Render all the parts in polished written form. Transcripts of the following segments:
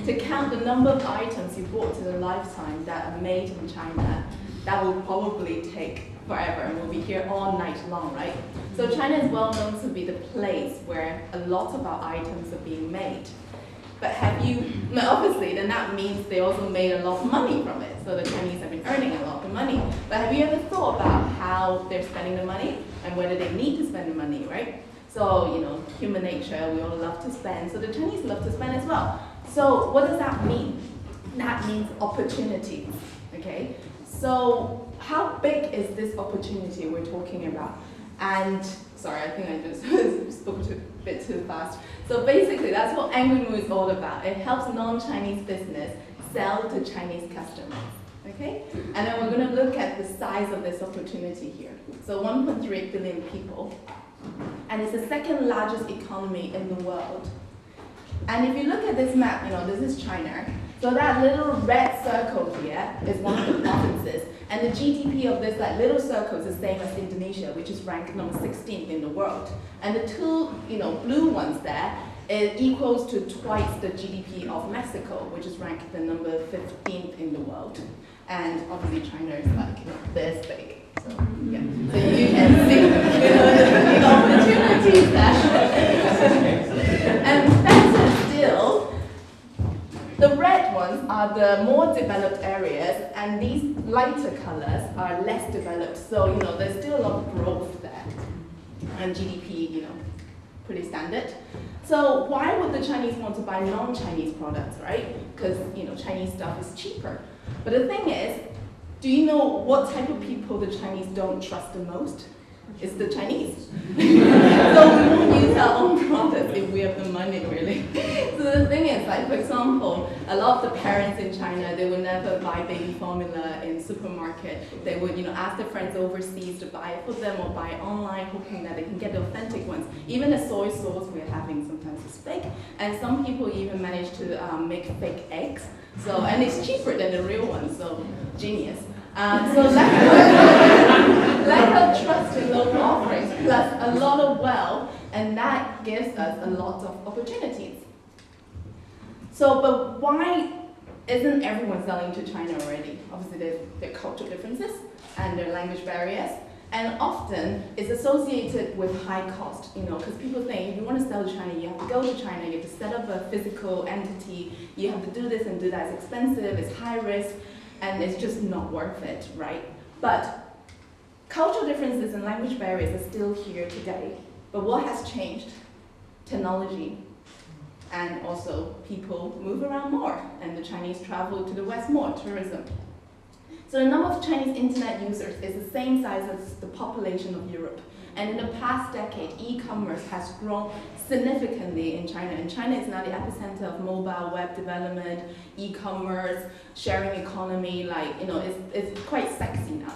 to count the number of items you bought in a lifetime that are made in China, that will probably take forever and we'll be here all night long, right? So China is well known to be the place where a lot of our items are being made. But obviously, then that means they also made a lot of money from it. So the Chinese have been earning a lot of money. But have you ever thought about how they're spending the money and whether they need to spend the money, right? So, human nature, we all love to spend. So the Chinese love to spend as well. So what does that mean? That means opportunity, okay? So how big is this opportunity we're talking about? And, sorry, I think I just spoke a bit too fast. So basically, that's what Angrymoo is all about. It helps non-Chinese business sell to Chinese customers, okay? And then we're going to look at the size of this opportunity here. So 1.3 billion people, and it's the second largest economy in the world. And if you look at this map, this is China. So that little red circle here is one of the provinces. And the GDP of this little circle is the same as Indonesia, which is ranked number 16th in the world. And the two blue ones there, it equals to twice the GDP of Mexico, which is ranked the number 15th in the world. And obviously China is this big. So yeah, so you can see the opportunities there. And better still, the red ones are the more developed areas, and these lighter colors are less developed. So there's still a lot of growth there, and GDP, pretty standard. So why would the Chinese want to buy non-Chinese products, right? Because Chinese stuff is cheaper. But the thing is, do you know what type of people the Chinese don't trust the most? It's the Chinese. So we won't use our own products if we have the money, really. So the thing is, for example, a lot of the parents in China, they would never buy baby formula in supermarket. They would, ask their friends overseas to buy it for them or buy it online, hoping that they can get the authentic ones. Even the soy sauce we're having sometimes is fake, and some people even manage to make fake eggs. So, and it's cheaper than the real ones, so genius. So lack of trust in local offerings, plus a lot of wealth, and that gives us a lot of opportunities. So, but why isn't everyone selling to China already? Obviously, there are cultural differences and there are language barriers, and often it's associated with high cost, because people think if you want to sell to China, you have to go to China, you have to set up a physical entity, you have to do this and do that. It's expensive, it's high risk, and it's just not worth it, right? But cultural differences and language barriers are still here today. But what has changed? Technology. And also people move around more, and the Chinese travel to the West more, tourism. So the number of Chinese internet users is the same size as the population of Europe. And in the past decade, e-commerce has grown significantly in China. And China is now the epicenter of mobile web development, e-commerce, sharing economy. It's quite sexy now,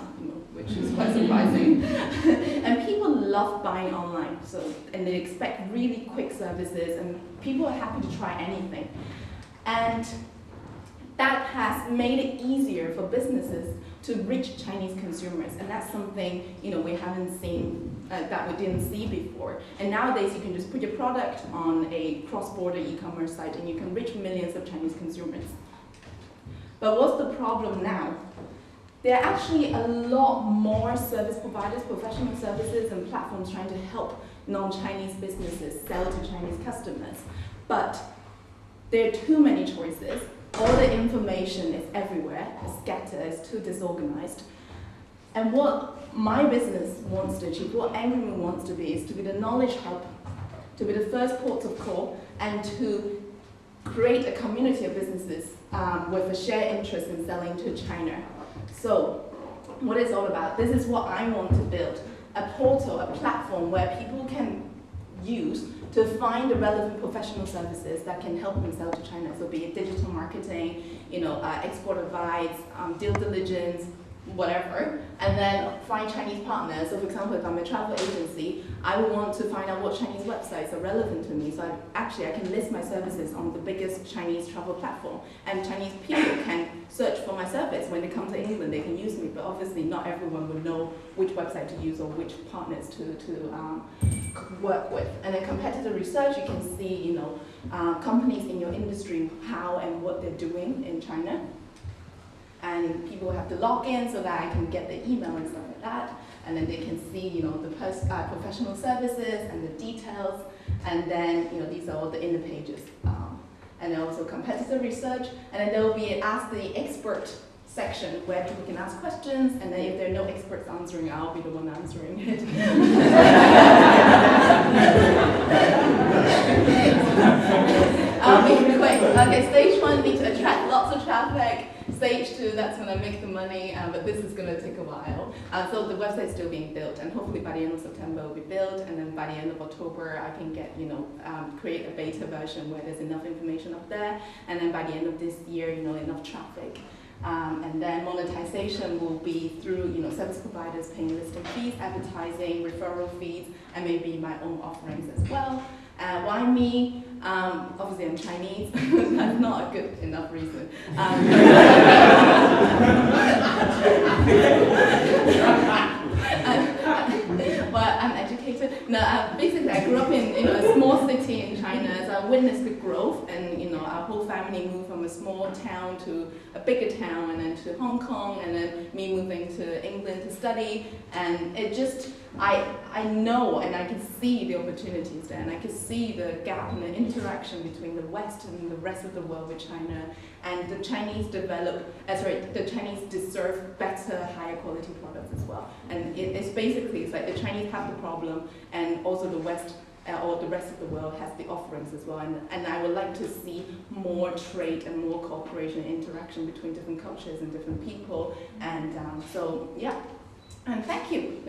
which is quite surprising. And people love buying online, and they expect really quick services, and people are happy to try anything. And that has made it easier for businesses to reach Chinese consumers, and that's something we haven't seen, that we didn't see before. And nowadays you can just put your product on a cross-border e-commerce site and you can reach millions of Chinese consumers. But what's the problem now? There are actually a lot more service providers, professional services and platforms trying to help non-Chinese businesses sell to Chinese customers. But there are too many choices. All the information is everywhere, it's scattered, it's too disorganized. And what my business wants to achieve, what Angrymoo wants to be, is to be the knowledge hub, to be the first port of call, and to create a community of businesses with a shared interest in selling to China. So, what it's all about, this is what I want to build, a portal, a platform where people can use to find the relevant professional services that can help them sell to China. So be it digital marketing, export advice, due diligence, whatever, and then find Chinese partners. So for example, if I'm a travel agency, I would want to find out what Chinese websites are relevant to me. So I can list my services on the biggest Chinese travel platform, and Chinese people can search for my service. When they come to England, they can use me, but obviously not everyone would know which website to use or which partners to work with. And then competitor research, you can see, companies in your industry, how and what they're doing in China. And people have to log in so that I can get the email and stuff like that. And then they can see, the professional services and the details. And then, these are all the inner pages. And then also competitor research. And then there will be Ask the Expert section where people can ask questions. And then if there are no experts answering, I'll be the one answering it. I'll be quick. Okay, stage 1 needs to attract lots of traffic. Stage 2, that's when I make the money, but this is going to take a while. So the website's still being built, and hopefully by the end of September it will be built, and then by the end of October I can get, create a beta version where there's enough information up there, and then by the end of this year, enough traffic. And then monetization will be through, service providers paying listing fees, advertising, referral fees, and maybe my own offerings as well. Why me? Obviously I'm Chinese. That's not a good enough reason. Well, I'm educated. No, basically I grew up in a small city in China, so I witnessed the growth, and our whole family moved from a small town to a bigger town, and then to Hong Kong, and then me moving to England to study, and it just, I know and I can see the opportunities there, and I can see the gap in the interaction between the West and the rest of the world with China, and the Chinese the Chinese deserve better, higher quality products as well. And it's like the Chinese have the problem, and also the West or the rest of the world has the offerings as well. And I would like to see more trade and more cooperation and interaction between different cultures and different people. And so, yeah. And thank you.